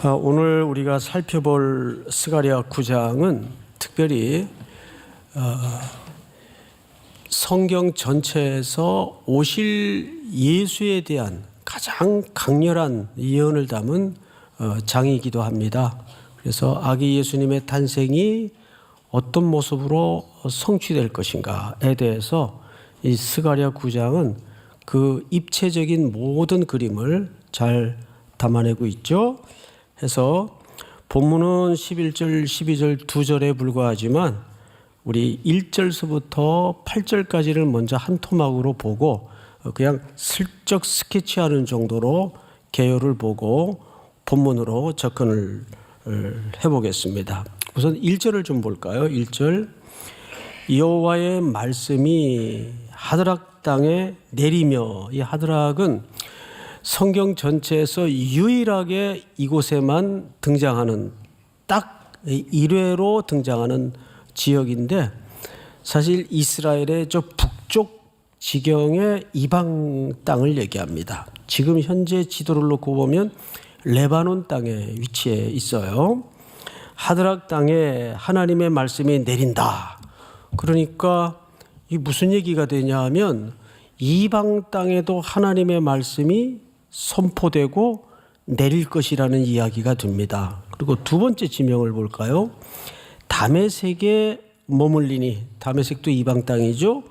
오늘 우리가 살펴볼 스가랴 9장은 특별히 성경 전체에서 오실 예수에 대한 가장 강렬한 예언을 담은 장이기도 합니다. 그래서 아기 예수님의 탄생이 어떤 모습으로 성취될 것인가에 대해서 이 스가랴 9장은 그 입체적인 모든 그림을 잘 담아내고 있죠. 해서 본문은 11절, 12절 두 절에 불과하지만 우리 1절서부터 8절까지를 먼저 한 토막으로 보고 그냥 슬쩍 스케치하는 정도로 개요를 보고 본문으로 접근을 해보겠습니다. 우선 1절을 좀 볼까요? 1절 여호와의 말씀이 하드락 땅에 내리며, 이 하드락은 성경 전체에서 유일하게 이곳에만 등장하는, 딱 1회로 등장하는 지역인데, 사실 이스라엘의 저 북쪽 지경의 이방 땅을 얘기합니다. 지금 현재 지도를 놓고 보면 레바논 땅에 위치해 있어요. 하드락 땅에 하나님의 말씀이 내린다. 그러니까 이 무슨 얘기가 되냐 하면 이방 땅에도 하나님의 말씀이 선포되고 내릴 것이라는 이야기가 됩니다. 그리고 두 번째 지명을 볼까요? 다메섹에 머물리니, 다메섹도 이방 땅이죠.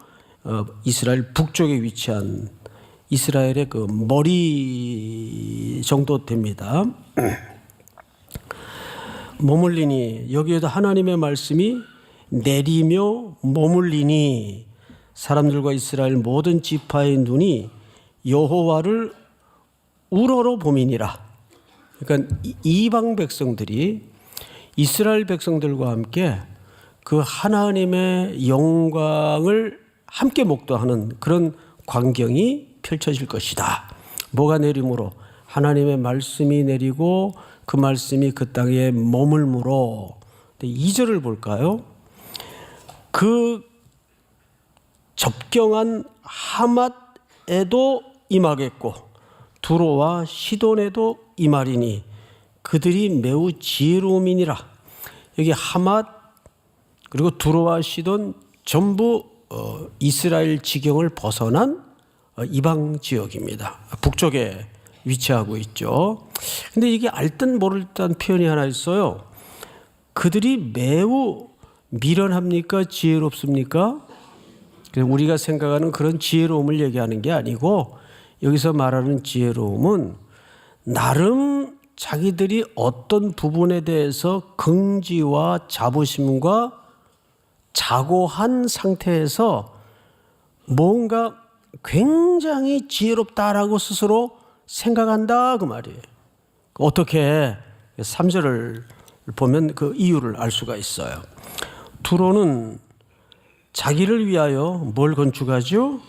이스라엘 북쪽에 위치한 이스라엘의 그 머리 정도 됩니다. 머물리니, 여기에도 하나님의 말씀이 내리며 머물리니 사람들과 이스라엘 모든 지파의 눈이 여호와를 우러러 봄이니라. 그러니까 이방 백성들이 이스라엘 백성들과 함께 그 하나님의 영광을 함께 목도하는 그런 광경이 펼쳐질 것이다. 뭐가 내림으로? 하나님의 말씀이 내리고 그 말씀이 그 땅에 머물므로. 2절을 볼까요? 그 접경한 하맛에도 임하겠고 두로와 시돈에도 임하리니 그들이 매우 지혜로움이니라. 여기 하맛 그리고 두로와 시돈 전부 이스라엘 지경을 벗어난 이방 지역입니다. 북쪽에 위치하고 있죠. 근데 이게 알듯 모를 듯한 표현이 하나 있어요. 그들이 매우 미련합니까? 지혜롭습니까? 우리가 생각하는 그런 지혜로움을 얘기하는 게 아니고, 여기서 말하는 지혜로움은 나름 자기들이 어떤 부분에 대해서 긍지와 자부심과 자고한 상태에서 뭔가 굉장히 지혜롭다라고 스스로 생각한다, 그 말이에요. 어떻게 3절을 보면 그 이유를 알 수가 있어요. 두로는 자기를 위하여 뭘 건축하죠?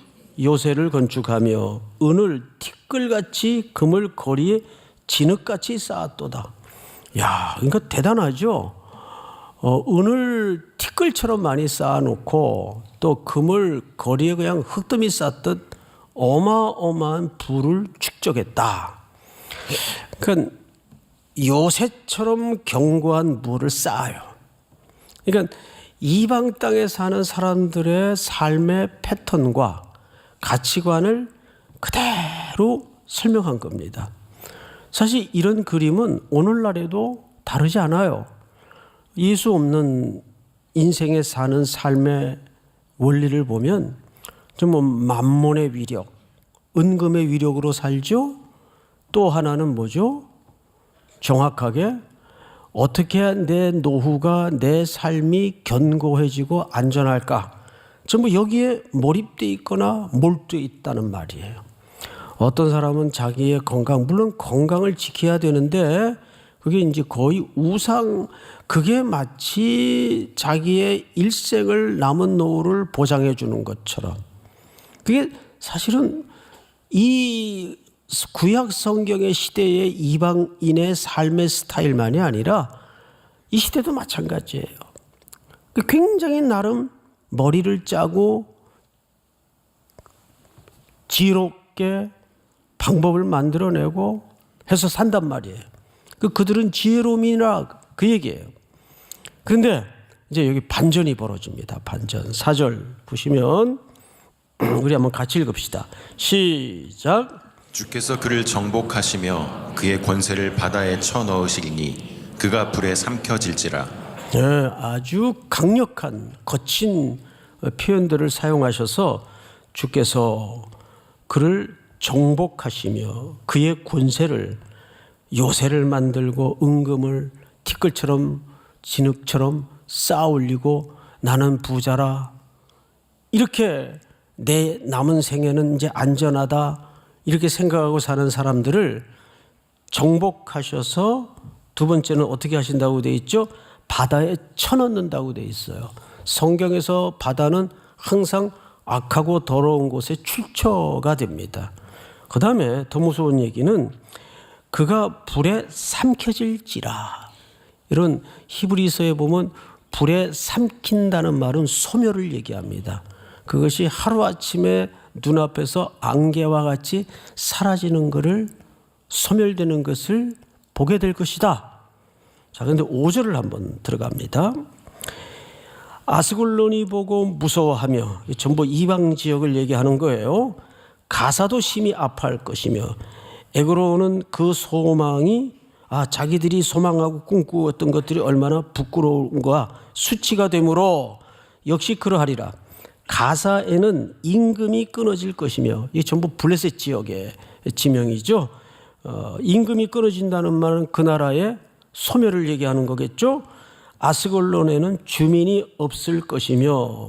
요새를 건축하며 은을 티끌같이 금을 거리에 진흙같이 쌓았도다. 야, 그러니까 대단하죠. 은을 티끌처럼 많이 쌓아놓고 또 금을 거리에 그냥 흙더미 쌓듯 어마어마한 부를 축적했다. 그러니까 요새처럼 견고한 물을 쌓아요. 그러니까 이방 땅에 사는 사람들의 삶의 패턴과 가치관을 그대로 설명한 겁니다. 사실 이런 그림은 오늘날에도 다르지 않아요. 예수 없는 인생에 사는 삶의 원리를 보면 좀 만몬의 위력, 은금의 위력으로 살죠. 또 하나는 뭐죠? 정확하게 어떻게 해야 내 노후가, 내 삶이 견고해지고 안전할까? 전부 여기에 몰입되어 있거나 몰두해 있다는 말이에요. 어떤 사람은 자기의 건강, 물론 건강을 지켜야 되는데 그게 이제 거의 우상, 그게 마치 자기의 일생을 남은 노후를 보장해 주는 것처럼. 그게 사실은 이 구약 성경의 시대의 이방인의 삶의 스타일만이 아니라 이 시대도 마찬가지예요. 굉장히 나름 머리를 짜고 지혜롭게 방법을 만들어내고 해서 산단 말이에요. 그들은 지혜로움이라 그 얘기예요. 그런데 이제 여기 반전이 벌어집니다. 반전. 4절 보시면 우리 한번 같이 읽읍시다. 시작. 주께서 그를 정복하시며 그의 권세를 바다에 쳐넣으시리니 그가 불에 삼켜질지라. 네, 아주 강력한 거친 표현들을 사용하셔서 주께서 그를 정복하시며 그의 권세를, 요새를 만들고 은금을 티끌처럼 진흙처럼 쌓아 올리고 나는 부자라, 이렇게 내 남은 생애는 이제 안전하다 이렇게 생각하고 사는 사람들을 정복하셔서 두 번째는 어떻게 하신다고 되어 있죠? 바다에 쳐넣는다고 되어 있어요. 성경에서 바다는 항상 악하고 더러운 곳에 출처가 됩니다. 그 다음에 더 무서운 얘기는 그가 불에 삼켜질지라. 이런 히브리서에 보면 불에 삼킨다는 말은 소멸을 얘기합니다. 그것이 하루아침에 눈앞에서 안개와 같이 사라지는 것을, 소멸되는 것을 보게 될 것이다. 자, 그런데 5절을 한번 들어갑니다. 아스글론이 보고 무서워하며, 전부 이방 지역을 얘기하는 거예요. 가사도 심히 아파할 것이며 에그로는 그 소망이 자기들이 소망하고 꿈꾸었던 것들이 얼마나 부끄러운가 수치가 되므로 역시 그러하리라. 가사에는 임금이 끊어질 것이며, 이게 전부 블레셋 지역의 지명이죠. 임금이 끊어진다는 말은 그 나라의 소멸을 얘기하는 거겠죠. 아스글론에는 주민이 없을 것이며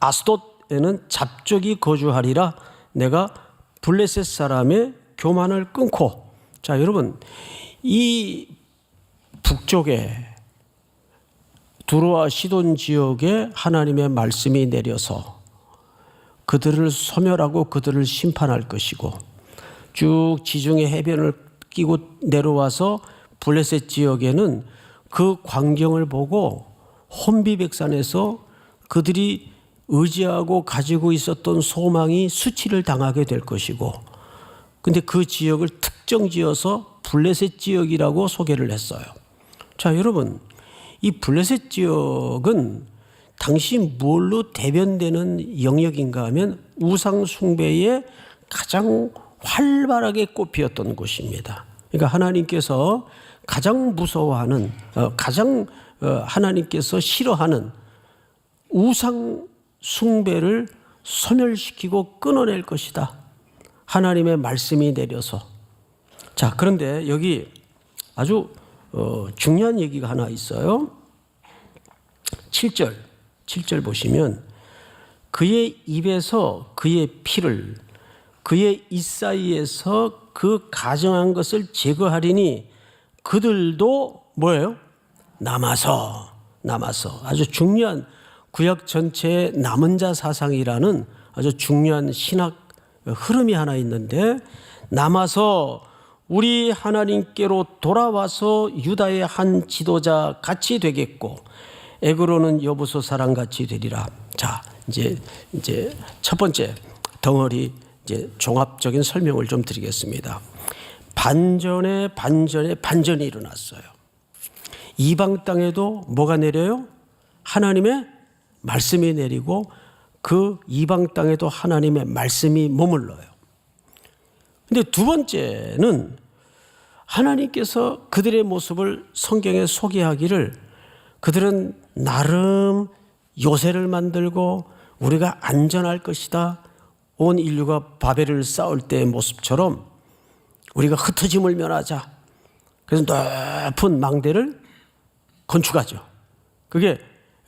아스돗에는 잡족이 거주하리라. 내가 블레셋 사람의 교만을 끊고. 자, 여러분, 이 북쪽에 두로와 시돈 지역에 하나님의 말씀이 내려서 그들을 소멸하고 그들을 심판할 것이고, 쭉 지중해 해변을 끼고 내려와서 블레셋 지역에는 그 광경을 보고 혼비백산에서 그들이 의지하고 가지고 있었던 소망이 수치를 당하게 될 것이고, 근데 그 지역을 특정 지어서 블레셋 지역이라고 소개를 했어요. 자, 여러분, 이 블레셋 지역은 당시 뭘로 대변되는 영역인가 하면 우상 숭배에 가장 활발하게 꽃피었던 곳입니다. 그러니까 하나님께서 가장 무서워하는, 하나님께서 싫어하는 우상 숭배를 소멸시키고 끊어낼 것이다. 하나님의 말씀이 내려서. 자, 그런데 여기 아주 중요한 얘기가 하나 있어요. 7절 보시면 그의 입에서 그의 피를, 그의 입 사이에서 그 가정한 것을 제거하리니 그들도 뭐예요? 남아서. 아주 중요한 구약 전체의 남은 자 사상이라는 아주 중요한 신학 흐름이 하나 있는데, 남아서 우리 하나님께로 돌아와서 유다의 한 지도자 같이 되겠고 에그로는 여부소 사람 같이 되리라. 자, 이제 첫 번째 덩어리 이제 종합적인 설명을 좀 드리겠습니다. 반전에 반전이 일어났어요. 이방 땅에도 뭐가 내려요? 하나님의 말씀이 내리고 그 이방 땅에도 하나님의 말씀이 머물러요. 근데 두 번째는 하나님께서 그들의 모습을 성경에 소개하기를 그들은 나름 요새를 만들고 우리가 안전할 것이다. 온 인류가 바벨을 쌓을 때의 모습처럼 우리가 흩어짐을 면하자. 그래서 높은 망대를 건축하죠. 그게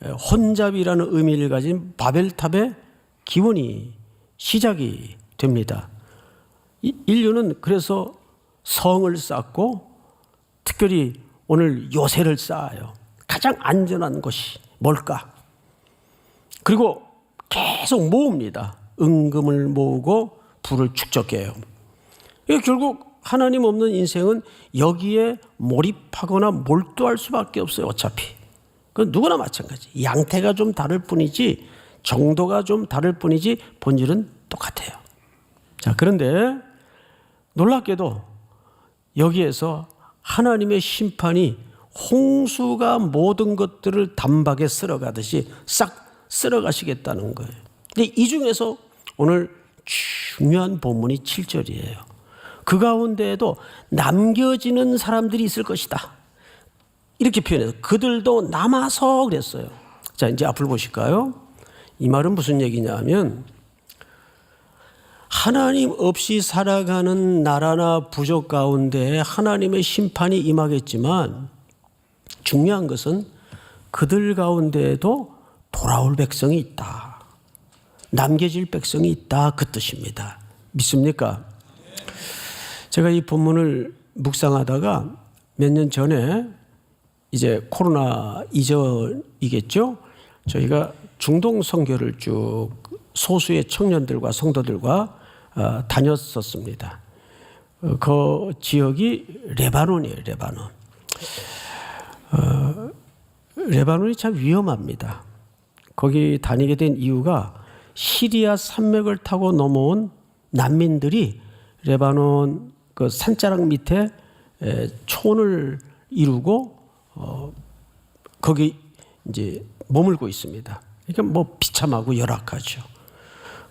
혼잡이라는 의미를 가진 바벨탑의 기원이 시작이 됩니다. 인류는 그래서 성을 쌓고 특별히 오늘 요새를 쌓아요. 가장 안전한 것이 뭘까? 그리고 계속 모읍니다. 은금을 모으고 부를 축적해요. 결국 하나님 없는 인생은 여기에 몰입하거나 몰두할 수밖에 없어요. 어차피. 그건 누구나 마찬가지. 양태가 좀 다를 뿐이지, 정도가 좀 다를 뿐이지 본질은 똑같아요. 자, 그런데 놀랍게도 여기에서 하나님의 심판이 홍수가 모든 것들을 단박에 쓸어가듯이 싹 쓸어가시겠다는 거예요. 근데 이 중에서 오늘 중요한 본문이 7절이에요. 그 가운데에도 남겨지는 사람들이 있을 것이다. 이렇게 표현해서 그들도 남아서 그랬어요. 자, 이제 앞을 보실까요? 이 말은 무슨 얘기냐면 하나님 없이 살아가는 나라나 부족 가운데 하나님의 심판이 임하겠지만 중요한 것은 그들 가운데에도 돌아올 백성이 있다. 남겨질 백성이 있다. 그 뜻입니다. 믿습니까? 제가 이 본문을 묵상하다가 몇 년 전에 이제 코로나 이전이겠죠. 저희가 중동 선교를 쭉 소수의 청년들과 성도들과 다녔었습니다. 그 지역이 레바논이에요. 레바논. 레바논이 참 위험합니다. 거기 다니게 된 이유가 시리아 산맥을 타고 넘어온 난민들이 레바논 그 산자락 밑에 촌을 이루고 거기 이제 머물고 있습니다. 그러니까 뭐 비참하고 열악하죠.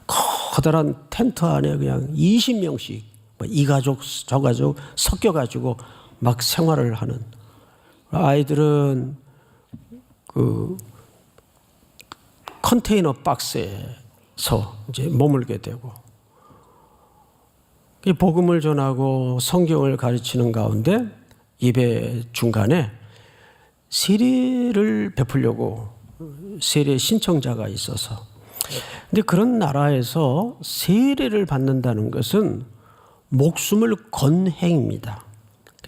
커다란 텐트 안에 그냥 20명씩 이 가족 저 가족 섞여가지고 막 생활을 하는, 아이들은 그 컨테이너 박스에서 이제 머물게 되고, 복음을 전하고 성경을 가르치는 가운데 예배 중간에 세례를 베풀려고 세례 신청자가 있어서, 근데 그런 나라에서 세례를 받는다는 것은 목숨을 건 행위입니다.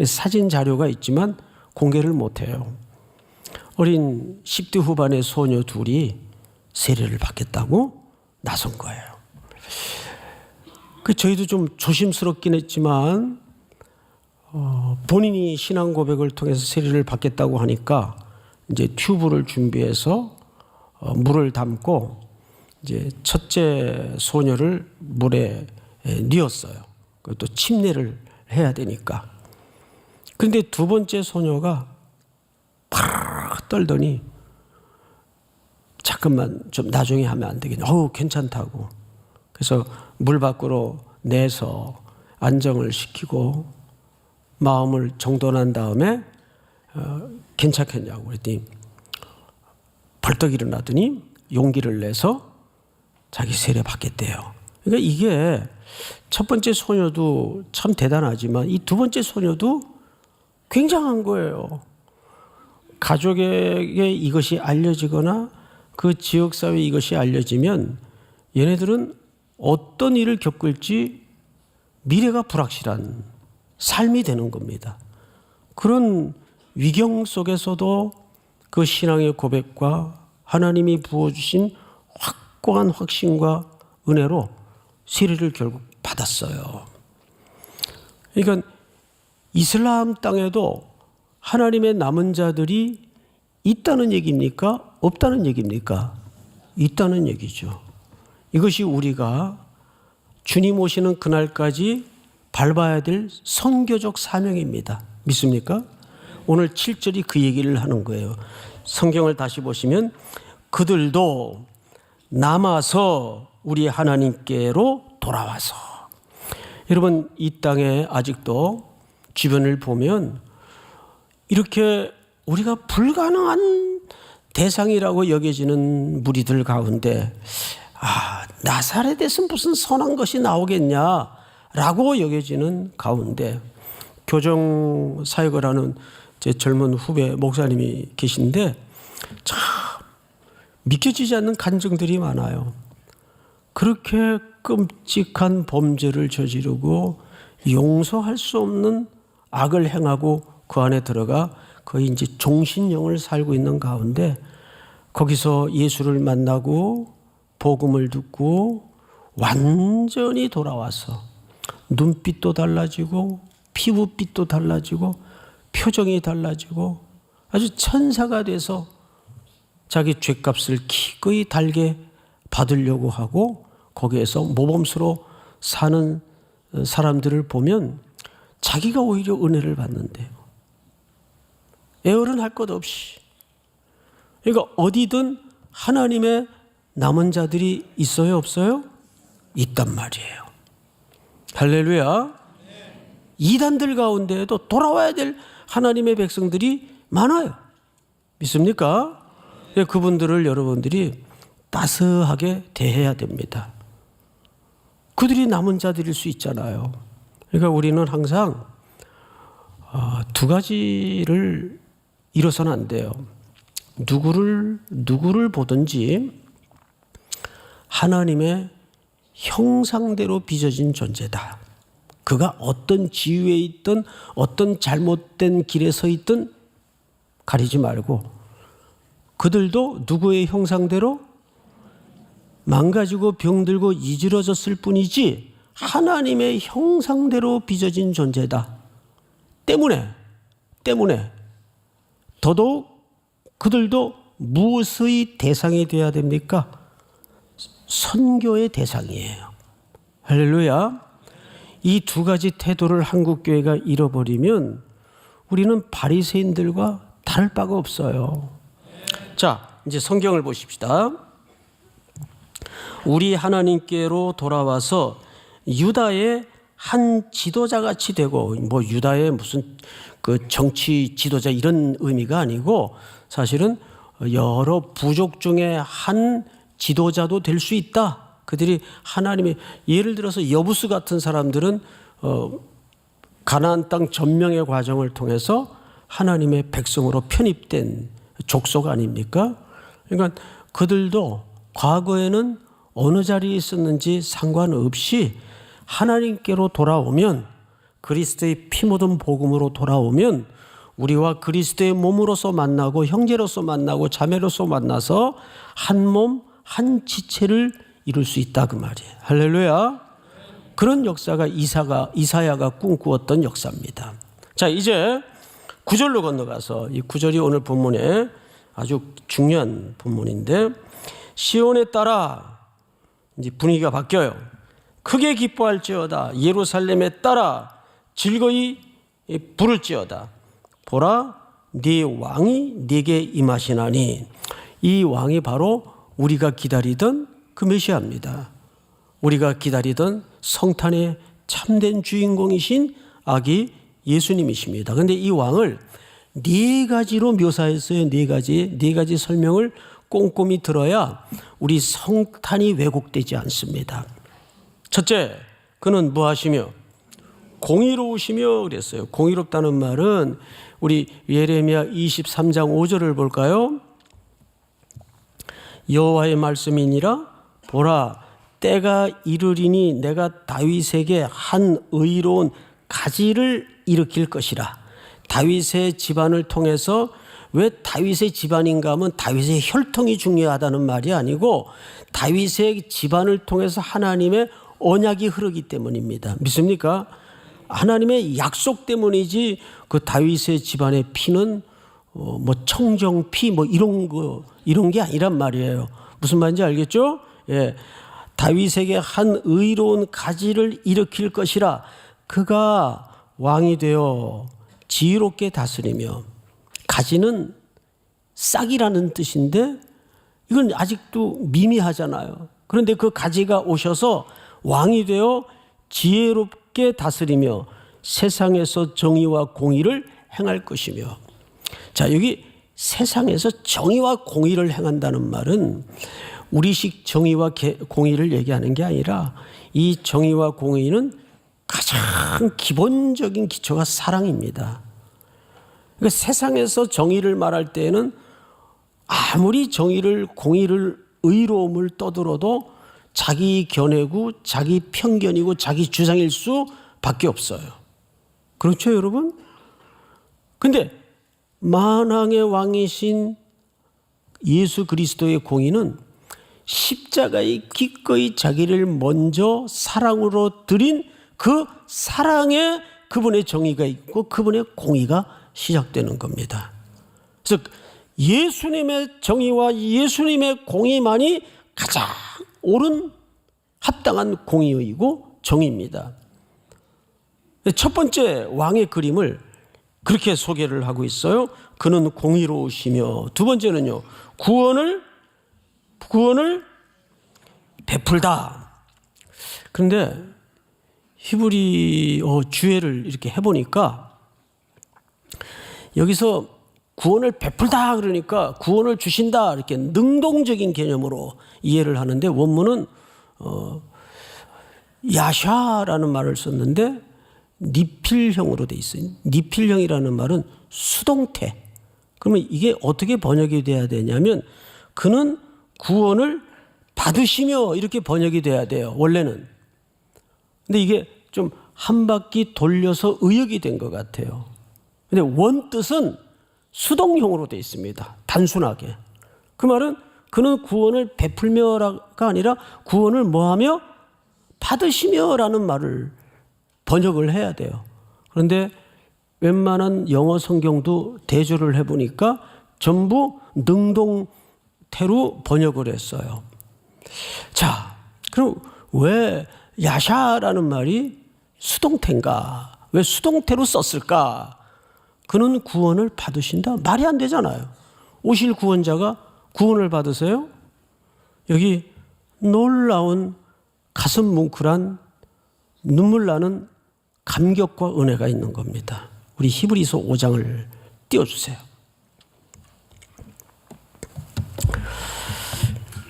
사진 자료가 있지만 공개를 못해요. 어린 10대 후반의 소녀 둘이 세례를 받겠다고 나선 거예요. 저희도 좀 조심스럽긴 했지만 본인이 신앙 고백을 통해서 세례를 받겠다고 하니까 이제 튜브를 준비해서 물을 담고 이제 첫째 소녀를 물에 뉘었어요. 또 침례를 해야 되니까. 그런데 두 번째 소녀가 팍 떨더니 잠깐만 좀 나중에 하면 안 되겠냐. 괜찮다고. 그래서 물 밖으로 내서 안정을 시키고 마음을 정돈한 다음에 괜찮겠냐고 그랬더니 벌떡 일어나더니 용기를 내서 자기 세례 받겠대요. 그러니까 이게 첫 번째 소녀도 참 대단하지만 이 두 번째 소녀도 굉장한 거예요. 가족에게 이것이 알려지거나 그 지역사회에 이것이 알려지면 얘네들은 어떤 일을 겪을지 미래가 불확실한 삶이 되는 겁니다. 그런 위경 속에서도 그 신앙의 고백과 하나님이 부어주신 확고한 확신과 은혜로 세례를 결국 받았어요. 그러니까 이슬람 땅에도 하나님의 남은 자들이 있다는 얘기입니까? 없다는 얘기입니까? 있다는 얘기죠. 이것이 우리가 주님 오시는 그날까지 밟아야 될 선교적 사명입니다. 믿습니까? 오늘 7절이 그 얘기를 하는 거예요. 성경을 다시 보시면 그들도 남아서 우리 하나님께로 돌아와서. 여러분, 이 땅에 아직도 주변을 보면 이렇게 우리가 불가능한 대상이라고 여겨지는 무리들 가운데 나사렛에서 무슨 선한 것이 나오겠냐라고 여겨지는 가운데 교정 사역을 하는 제 젊은 후배 목사님이 계신데 참 믿겨지지 않는 간증들이 많아요. 그렇게 끔찍한 범죄를 저지르고 용서할 수 없는 악을 행하고 그 안에 들어가 거의 이제 종신형을 살고 있는 가운데 거기서 예수를 만나고 복음을 듣고 완전히 돌아와서 눈빛도 달라지고 피부빛도 달라지고 표정이 달라지고 아주 천사가 돼서 자기 죗값을 기꺼이 달게 받으려고 하고 거기에서 모범수로 사는 사람들을 보면 자기가 오히려 은혜를 받는데요. 에어른 할 것 없이. 그러니까 어디든 하나님의 남은 자들이 있어요, 없어요? 있단 말이에요. 할렐루야. 이단들 가운데에도 돌아와야 될 하나님의 백성들이 많아요. 믿습니까? 그분들을 여러분들이 따스하게 대해야 됩니다. 그들이 남은 자들일 수 있잖아요. 그러니까 우리는 항상 두 가지를 잃어서는 안 돼요. 누구를 보든지 하나님의 형상대로 빚어진 존재다. 그가 어떤 지위에 있든 어떤 잘못된 길에 서 있든 가리지 말고 그들도 누구의 형상대로 망가지고 병들고 이지러졌을 뿐이지 하나님의 형상대로 빚어진 존재다. 때문에 더더욱 그들도 무엇의 대상이 되어야 됩니까? 선교의 대상이에요. 할렐루야. 이 두 가지 태도를 한국교회가 잃어버리면 우리는 바리새인들과 다를 바가 없어요. 자, 이제 성경을 보십시다. 우리 하나님께로 돌아와서 유다의 한 지도자같이 되고, 뭐 유다의 무슨 그 정치 지도자 이런 의미가 아니고 사실은 여러 부족 중에 한 지도자도 될 수 있다. 그들이 하나님의, 예를 들어서 여부스 같은 사람들은 가나안 땅 점령의 과정을 통해서 하나님의 백성으로 편입된 족속 아닙니까? 그러니까 그들도 과거에는 어느 자리에 있었는지 상관없이 하나님께로 돌아오면, 그리스도의 피 묻은 복음으로 돌아오면 우리와 그리스도의 몸으로서 만나고 형제로서 만나고 자매로서 만나서 한 몸 한 지체를 이룰 수 있다 그 말이에요. 할렐루야. 그런 역사가 이사야가 꿈꾸었던 역사입니다. 자, 이제 9절로 건너가서, 이 9절이 오늘 본문에 아주 중요한 본문인데, 시온에 따라 이제 분위기가 바뀌어요. 크게 기뻐할지어다. 예루살렘에 따라 즐거이 부를지어다. 보라, 네 왕이 네게 임하시나니. 이 왕이 바로 우리가 기다리던 그 메시아입니다. 우리가 기다리던 성탄의 참된 주인공이신 아기 예수님이십니다. 그런데 이 왕을 네 가지로 묘사했어요. 네 가지 설명을 꼼꼼히 들어야 우리 성탄이 왜곡되지 않습니다. 첫째, 그는 무엇이며 공의로우시며 그랬어요. 공의롭다는 말은 우리 예레미야 23장 5절을 볼까요? 여호와의 말씀이니라. 보라, 때가 이르리니 내가 다윗에게 한 의로운 가지를 일으킬 것이라. 다윗의 집안을 통해서, 왜 다윗의 집안인가 하면 다윗의 혈통이 중요하다는 말이 아니고 다윗의 집안을 통해서 하나님의 언약이 흐르기 때문입니다. 믿습니까? 하나님의 약속 때문이지 그 다윗의 집안의 피는 뭐 청정피 뭐 이런 게 아니란 말이에요. 무슨 말인지 알겠죠? 예. 다윗에게 한 의로운 가지를 일으킬 것이라. 그가 왕이 되어 지혜롭게 다스리며. 가지는 싹이라는 뜻인데 이건 아직도 미미하잖아요. 그런데 그 가지가 오셔서 왕이 되어 지혜롭게 다스리며 세상에서 정의와 공의를 행할 것이며. 자, 여기 세상에서 정의와 공의를 행한다는 말은 우리식 정의와 공의를 얘기하는 게 아니라 이 정의와 공의는 가장 기본적인 기초가 사랑입니다. 그러니까 세상에서 정의를 말할 때에는 아무리 정의를, 공의를, 의로움을 떠들어도 자기 견해고 자기 편견이고 자기 주장일 수밖에 없어요. 그렇죠, 여러분? 근데 만왕의 왕이신 예수 그리스도의 공의는 십자가에 기꺼이 자기를 먼저 사랑으로 드린 그 사랑에 그분의 정의가 있고 그분의 공의가 시작되는 겁니다. 그래서 예수님의 정의와 예수님의 공의만이 가장 옳은 합당한 공의이고 정의입니다. 첫 번째 왕의 그림을 그렇게 소개를 하고 있어요. 그는 공의로우시며, 두 번째는요, 구원을 베풀다. 그런데 히브리어 주해를 이렇게 해보니까 여기서 구원을 베풀다 그러니까 구원을 주신다 이렇게 능동적인 개념으로 이해를 하는데, 원문은 야샤라는 말을 썼는데 니필형으로 돼 있어요. 니필형이라는 말은 수동태. 그러면 이게 어떻게 번역이 돼야 되냐면, 그는 구원을 받으시며 이렇게 번역이 돼야 돼요, 원래는. 근데 이게 좀 한 바퀴 돌려서 의역이 된 것 같아요. 근데 원뜻은 수동형으로 되어 있습니다, 단순하게. 그 말은 그는 구원을 베풀며가 아니라 구원을 뭐하며? 받으시며라는 말을 번역을 해야 돼요. 그런데 웬만한 영어 성경도 대조를 해보니까 전부 능동태로 번역을 했어요. 자, 그럼 왜 야샤라는 말이 수동태인가? 왜 수동태로 썼을까? 그는 구원을 받으신다? 말이 안 되잖아요. 오실 구원자가 구원을 받으세요? 여기 놀라운 가슴 뭉클한 눈물 나는 감격과 은혜가 있는 겁니다. 우리 히브리서 5장을 띄워주세요.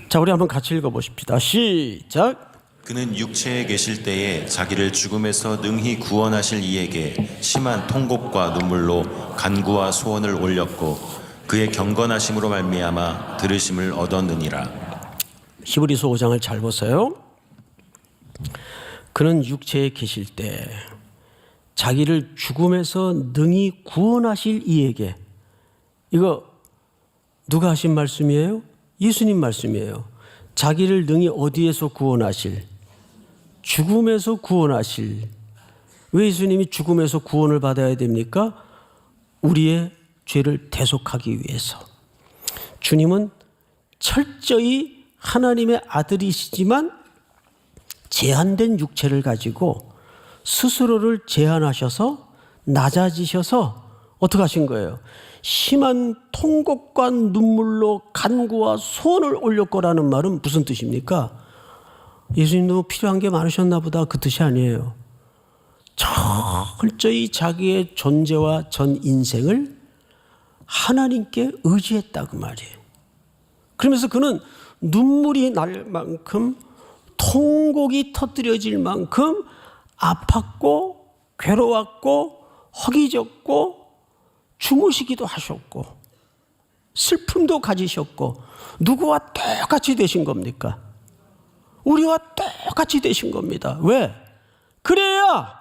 자, 우리 한번 같이 읽어보십시다. 시작. 그는 육체에 계실 때에 자기를 죽음에서 능히 구원하실 이에게 심한 통곡과 눈물로 간구와 소원을 올렸고 그의 경건하심으로 말미암아 들으심을 얻었느니라. 히브리서 5장을 잘 보세요. 그는 육체에 계실 때 자기를 죽음에서 능히 구원하실 이에게, 이거 누가 하신 말씀이에요? 예수님 말씀이에요. 자기를 능히 어디에서 구원하실? 죽음에서 구원하실. 왜 예수님이 죽음에서 구원을 받아야 됩니까? 우리의 죄를 대속하기 위해서. 주님은 철저히 하나님의 아들이시지만 제한된 육체를 가지고 스스로를 제한하셔서 낮아지셔서 어떻게 하신 거예요? 심한 통곡과 눈물로 간구와 소원을 올렸거라는 말은 무슨 뜻입니까? 예수님도 필요한 게 많으셨나 보다, 그 뜻이 아니에요. 철저히 자기의 존재와 전 인생을 하나님께 의지했다, 그 말이에요. 그러면서 그는 눈물이 날 만큼, 통곡이 터뜨려질 만큼 아팠고 괴로웠고 허기졌고 주무시기도 하셨고 슬픔도 가지셨고, 누구와 똑같이 되신 겁니까? 우리와 똑같이 되신 겁니다. 왜? 그래야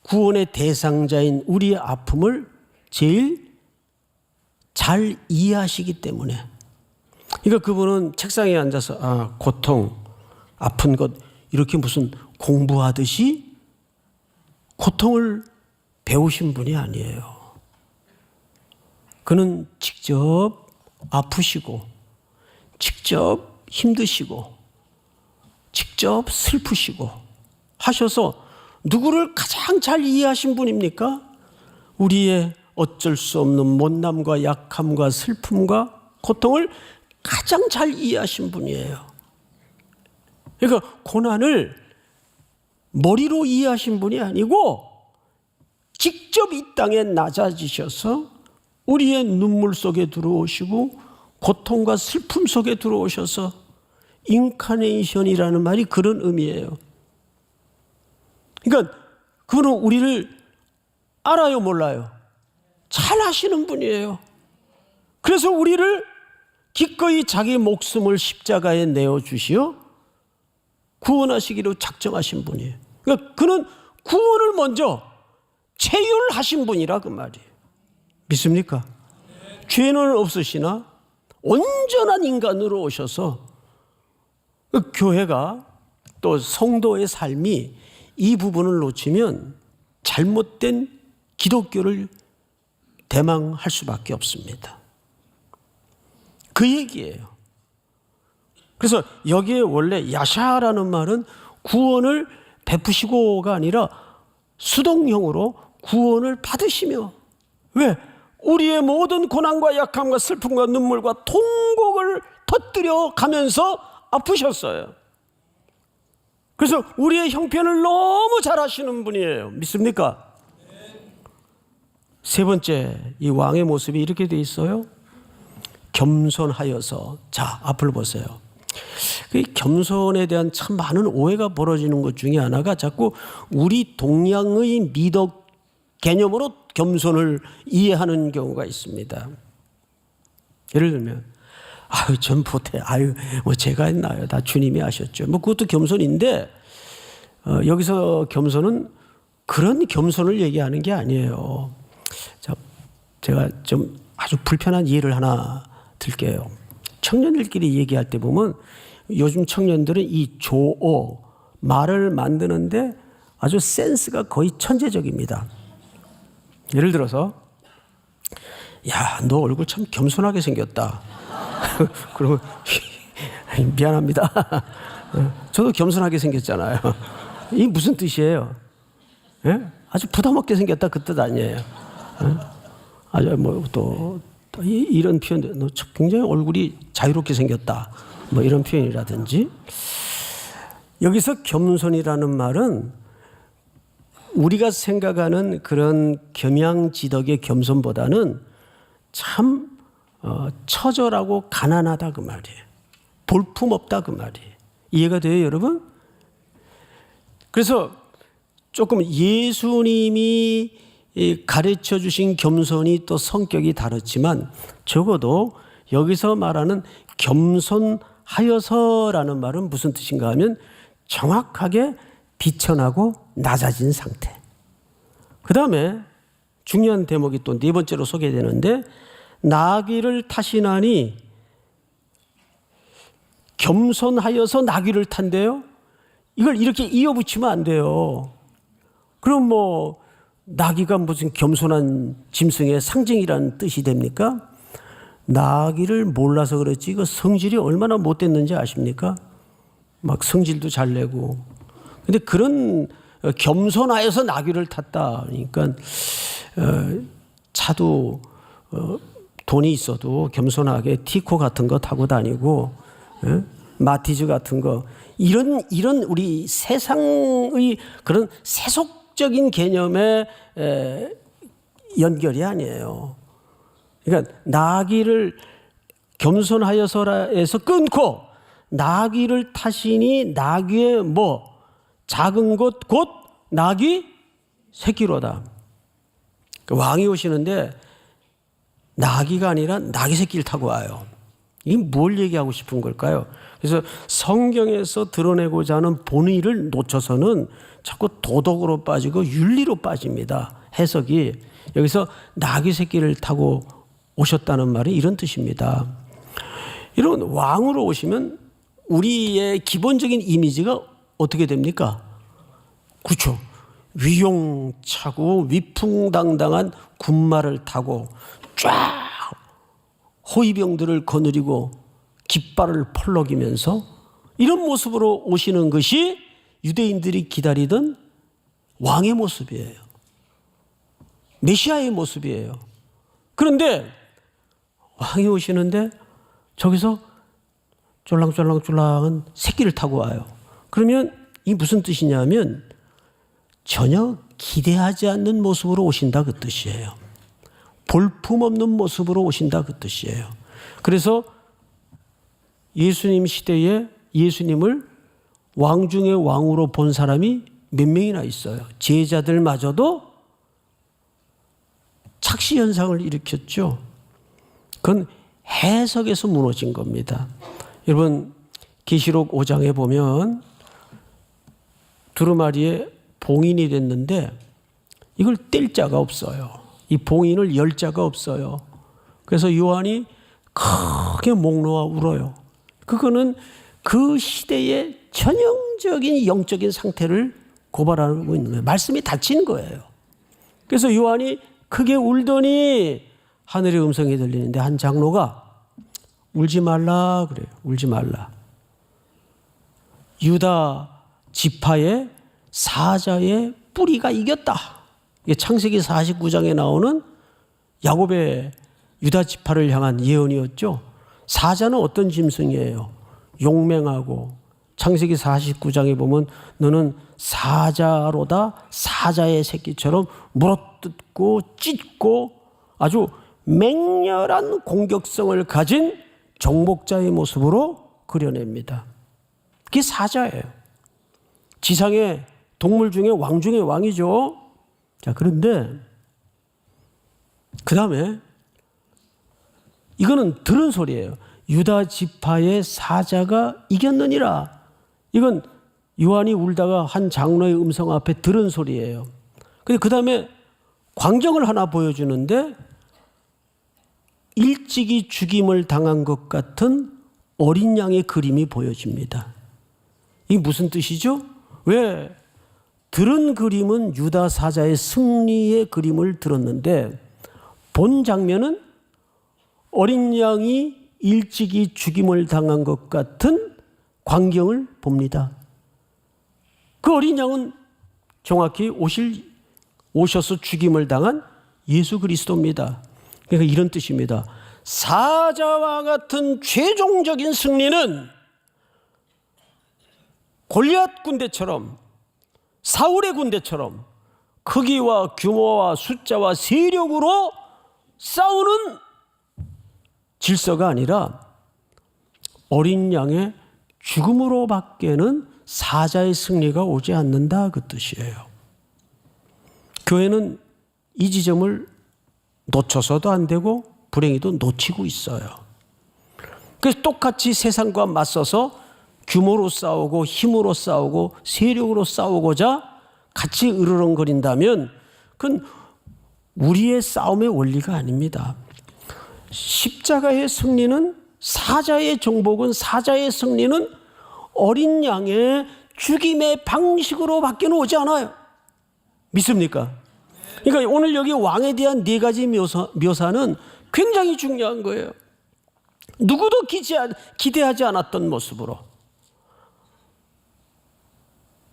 구원의 대상자인 우리의 아픔을 제일 잘 이해하시기 때문에. 그러니까 그분은 책상에 앉아서 고통, 아픈 것 이렇게 무슨 공부하듯이 고통을 배우신 분이 아니에요. 그는 직접 아프시고 직접 힘드시고 직접 슬프시고 하셔서 누구를 가장 잘 이해하신 분입니까? 우리의 어쩔 수 없는 못남과 약함과 슬픔과 고통을 가장 잘 이해하신 분이에요. 그러니까 고난을 머리로 이해하신 분이 아니고 직접 이 땅에 낮아지셔서 우리의 눈물 속에 들어오시고 고통과 슬픔 속에 들어오셔서, 인카네이션이라는 말이 그런 의미예요. 그러니까 그분은 우리를 알아요, 몰라요? 잘 아시는 분이에요. 그래서 우리를 기꺼이 자기 목숨을 십자가에 내어주시어 구원하시기로 작정하신 분이에요. 그러니까 그는 구원을 먼저 체휼하신 분이라 그 말이에요. 믿습니까? 죄는 없으시나 온전한 인간으로 오셔서, 그 교회가 또 성도의 삶이 이 부분을 놓치면 잘못된 기독교를 대망할 수밖에 없습니다. 그 얘기예요. 그래서 여기에 원래 야샤라는 말은 구원을 베푸시고가 아니라 수동형으로 구원을 받으시며, 왜? 우리의 모든 고난과 약함과 슬픔과 눈물과 통곡을 터뜨려 가면서 아프셨어요. 그래서 우리의 형편을 너무 잘 아시는 분이에요. 믿습니까? 세 번째, 이 왕의 모습이 이렇게 돼 있어요. 겸손하여서. 자, 앞을 보세요. 그 겸손에 대한 참 많은 오해가 벌어지는 것 중에 하나가 자꾸 우리 동양의 미덕 개념으로 겸손을 이해하는 경우가 있습니다. 예를 들면, 전 못해. 뭐 제가 했나요? 다 주님이 하셨죠. 뭐 그것도 겸손인데, 여기서 겸손은 그런 겸손을 얘기하는 게 아니에요. 자, 제가 좀 아주 불편한 예를 하나 들게요. 청년들끼리 얘기할 때 보면 요즘 청년들은 이 조어, 말을 만드는데 아주 센스가 거의 천재적입니다. 예를 들어서, 야, 너 얼굴 참 겸손하게 생겼다. 그러면 미안합니다. 저도 겸손하게 생겼잖아요. 이게 무슨 뜻이에요? 예? 아주 부담없게 생겼다 그 뜻 아니에요. 아주 뭐 또 이런 표현들, 너 굉장히 얼굴이 자유롭게 생겼다. 뭐 이런 표현이라든지. 여기서 겸손이라는 말은 우리가 생각하는 그런 겸양지덕의 겸손보다는 참 처절하고 가난하다 그 말이에요. 볼품없다 그 말이에요. 이해가 돼요, 여러분? 그래서 조금 예수님이 가르쳐 주신 겸손이 또 성격이 다르지만 적어도 여기서 말하는 겸손하여서라는 말은 무슨 뜻인가 하면 정확하게 비천하고 낮아진 상태. 그 다음에 중요한 대목이 또 네 번째로 소개되는데, 나귀를 타시나니 겸손하여서 나귀를 탄대요. 이걸 이렇게 이어붙이면 안 돼요. 그럼 뭐 나귀가 무슨 겸손한 짐승의 상징이라는 뜻이 됩니까? 나귀를 몰라서 그렇지 그 성질이 얼마나 못됐는지 아십니까? 막 성질도 잘 내고. 근데 그런 겸손하여서 나귀를 탔다. 그러니까 차도 돈이 있어도 겸손하게 티코 같은 거 타고 다니고, 마티즈 같은 거, 이런 우리 세상의 그런 세속적인 개념의 연결이 아니에요. 그러니까 나귀를 겸손하여서라에서 끊고 나귀를 타시니 나귀의 뭐 작은 것 곧 나귀 새끼로다. 왕이 오시는데 나귀가 아니라 나귀 새끼를 타고 와요. 이게 뭘 얘기하고 싶은 걸까요? 그래서 성경에서 드러내고자 하는 본의를 놓쳐서는 자꾸 도덕으로 빠지고 윤리로 빠집니다. 해석이. 여기서 나귀 새끼를 타고 오셨다는 말이 이런 뜻입니다. 이런 왕으로 오시면 우리의 기본적인 이미지가 어떻게 됩니까? 그렇죠. 위용차고 위풍당당한 군마를 타고 쫙 호위병들을 거느리고 깃발을 펄럭이면서 이런 모습으로 오시는 것이 유대인들이 기다리던 왕의 모습이에요. 메시아의 모습이에요. 그런데 왕이 오시는데 저기서 쫄랑쫄랑쫄랑한 새끼를 타고 와요. 그러면 이 무슨 뜻이냐면 전혀 기대하지 않는 모습으로 오신다 그 뜻이에요. 볼품없는 모습으로 오신다 그 뜻이에요. 그래서 예수님 시대에 예수님을 왕 중의 왕으로 본 사람이 몇 명이나 있어요. 제자들마저도 착시 현상을 일으켰죠. 그건 해석에서 무너진 겁니다. 여러분 계시록 5장에 보면 두루마리에 봉인이 됐는데 이걸 뗄 자가 없어요. 이 봉인을 열 자가 없어요. 그래서 요한이 크게 목 놓아 울어요. 그거는 그 시대의 전형적인 영적인 상태를 고발하고 있는 거예요. 말씀이 닫힌 거예요. 그래서 요한이 크게 울더니 하늘의 음성이 들리는데 한 장로가 울지 말라 그래요. 울지 말라. 유다 지파의 사자의 뿌리가 이겼다. 이게 창세기 49장에 나오는 야곱의 유다 지파를 향한 예언이었죠. 사자는 어떤 짐승이에요? 용맹하고, 창세기 49장에 보면 너는 사자로다, 사자의 새끼처럼 물어뜯고 찢고 아주 맹렬한 공격성을 가진 정복자의 모습으로 그려냅니다. 그게 사자예요. 지상의 동물 중에 왕 중의 왕이죠. 자, 그런데 그 다음에 이거는 들은 소리예요. 유다 지파의 사자가 이겼느니라. 이건 요한이 울다가 한 장로의 음성 앞에 들은 소리예요. 근데 그 다음에 광경을 하나 보여주는데 일찍이 죽임을 당한 것 같은 어린 양의 그림이 보여집니다. 이게 무슨 뜻이죠? 왜? 들은 그림은 유다 사자의 승리의 그림을 들었는데 본 장면은 어린 양이 일찍이 죽임을 당한 것 같은 광경을 봅니다. 그 어린 양은 정확히 오셔서 죽임을 당한 예수 그리스도입니다. 그러니까 이런 뜻입니다. 사자와 같은 최종적인 승리는 골리앗 군대처럼, 사울의 군대처럼 크기와 규모와 숫자와 세력으로 싸우는 질서가 아니라 어린 양의 죽음으로밖에는 사자의 승리가 오지 않는다, 그 뜻이에요. 교회는 이 지점을 놓쳐서도 안 되고 불행히도 놓치고 있어요. 그래서 똑같이 세상과 맞서서 규모로 싸우고 힘으로 싸우고 세력으로 싸우고자 같이 으르렁거린다면 그건 우리의 싸움의 원리가 아닙니다. 십자가의 승리는, 사자의 정복은, 사자의 승리는 어린 양의 죽임의 방식으로 밖에는 오지 않아요. 믿습니까? 그러니까 오늘 여기 왕에 대한 네 가지 묘사는 굉장히 중요한 거예요. 누구도 기대하지 않았던 모습으로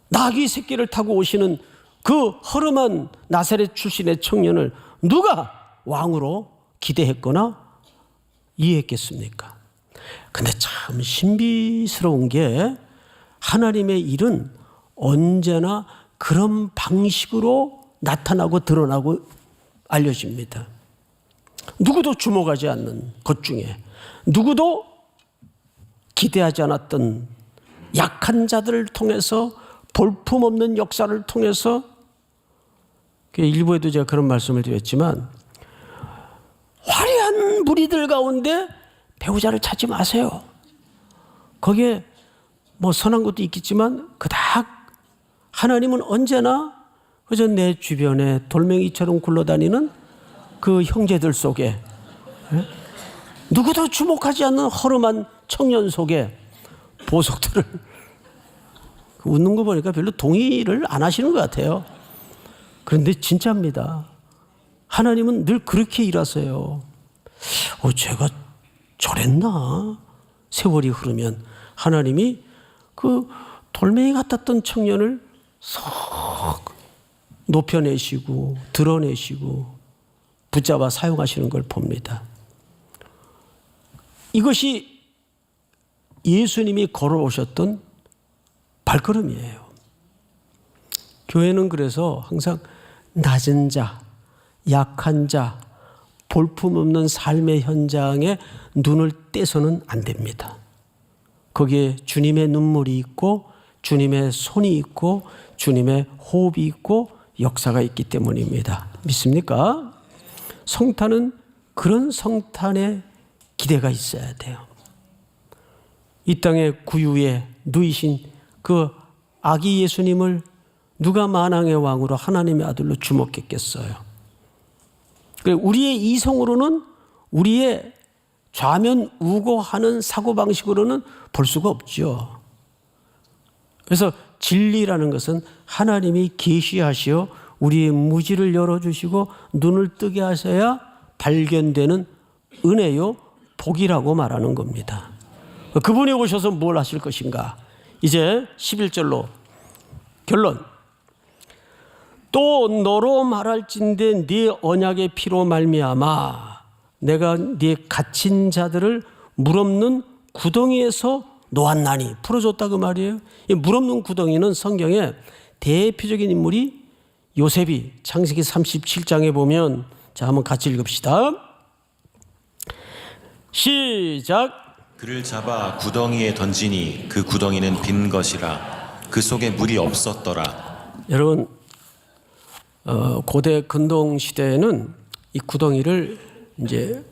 나귀 새끼를 타고 오시는 그 허름한 나사렛 출신의 청년을 누가 왕으로 기대했거나 이해했겠습니까? 근데 참 신비스러운 게 하나님의 일은 언제나 그런 방식으로 나타나고 드러나고 알려집니다. 누구도 주목하지 않는 것 중에, 누구도 기대하지 않았던 약한 자들을 통해서, 볼품없는 역사를 통해서, 일부에도 제가 그런 말씀을 드렸지만 화려한 무리들 가운데 배우자를 찾지 마세요. 거기에 뭐 선한 것도 있겠지만 그닥 하나님은 언제나 그저 내 주변에 돌멩이처럼 굴러다니는 그 형제들 속에, 누구도 주목하지 않는 허름한 청년 속에 보석들을, 웃는 거 보니까 별로 동의를 안 하시는 것 같아요. 그런데 진짜입니다. 하나님은 늘 그렇게 일하세요. 제가 저랬나? 세월이 흐르면 하나님이 그 돌멩이 같았던 청년을 석 높여내시고 드러내시고 붙잡아 사용하시는 걸 봅니다. 이것이 예수님이 걸어오셨던 발걸음이에요. 교회는 그래서 항상 낮은 자, 약한 자, 볼품없는 삶의 현장에 눈을 떼서는 안 됩니다. 거기에 주님의 눈물이 있고 주님의 손이 있고 주님의 호흡이 있고 역사가 있기 때문입니다. 믿습니까? 성탄은 그런 성탄의 기대가 있어야 돼요. 이 땅의 구유에 누이신 그 아기 예수님을 누가 만왕의 왕으로 하나님의 아들로 주목했겠어요. 우리의 이성으로는, 우리의 좌면우고하는 사고방식으로는 볼 수가 없죠. 그래서 진리라는 것은 하나님이 계시하시어 우리의 무지를 열어주시고 눈을 뜨게 하셔야 발견되는 은혜요, 복이라고 말하는 겁니다. 그분이 오셔서 뭘 하실 것인가? 이제 11절로 결론. 또 너로 말할진대 네 언약의 피로 말미암아 내가 네 갇힌 자들을 물 없는 구덩이에서 놓았나니 풀어줬다 그 말이에요. 이 물 없는 구덩이는 성경에 대표적인 인물이 요셉이 창세기 37장에 보면 자 한번 같이 읽읍시다. 시작. 그를 잡아 구덩이에 던지니 그 구덩이는 빈 것이라 그 속에 물이 없었더라. 여러분 고대 근동 시대에는 이 구덩이를 이제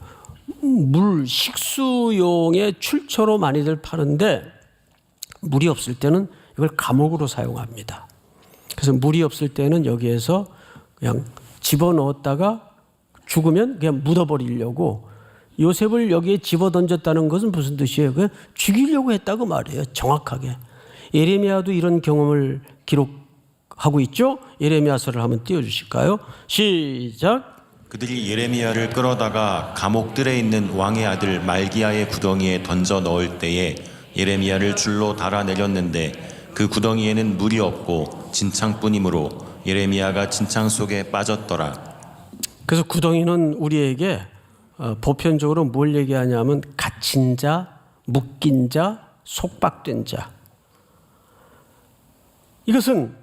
물 식수용의 출처로 많이들 파는데 물이 없을 때는 이걸 감옥으로 사용합니다. 그래서 물이 없을 때는 여기에서 그냥 집어넣었다가 죽으면 그냥 묻어버리려고 요셉을 여기에 집어던졌다는 것은 무슨 뜻이에요? 그냥 죽이려고 했다고 말이에요. 정확하게. 예레미야도 이런 경험을 기록하고 있죠. 예레미야서를 한번 띄워주실까요? 시작. 그들이 예레미야를 끌어다가 감옥들에 있는 왕의 아들 말기야의 구덩이에 던져 넣을 때에 예레미야를 줄로 달아내렸는데 그 구덩이에는 물이 없고 진창뿐이므로 예레미야가 진창 속에 빠졌더라. 그래서 구덩이는 우리에게 보편적으로 뭘 얘기하냐면 갇힌 자, 묶인 자, 속박된 자. 이것은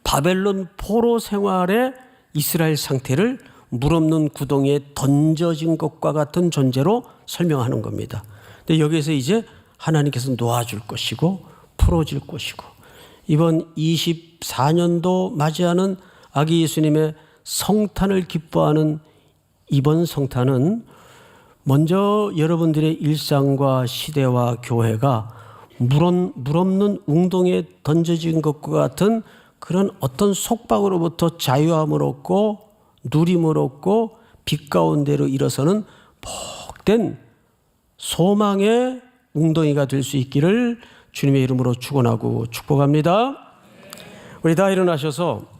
바벨론 포로 생활의 이스라엘 상태를 물 없는 구덩이에 던져진 것과 같은 존재로 설명하는 겁니다. 근데 여기에서 이제 하나님께서 놓아줄 것이고 풀어질 것이고 이번 24년도 맞이하는 아기 예수님의 성탄을 기뻐하는 이번 성탄은 먼저 여러분들의 일상과 시대와 교회가 물 없는 웅덩이에 던져진 것과 같은 그런 어떤 속박으로부터 자유함을 얻고 누림을 얻고 빛 가운데로 일어서는 복된 소망의 웅덩이가 될 수 있기를 주님의 이름으로 축원하고 축복합니다. 우리 다 일어나셔서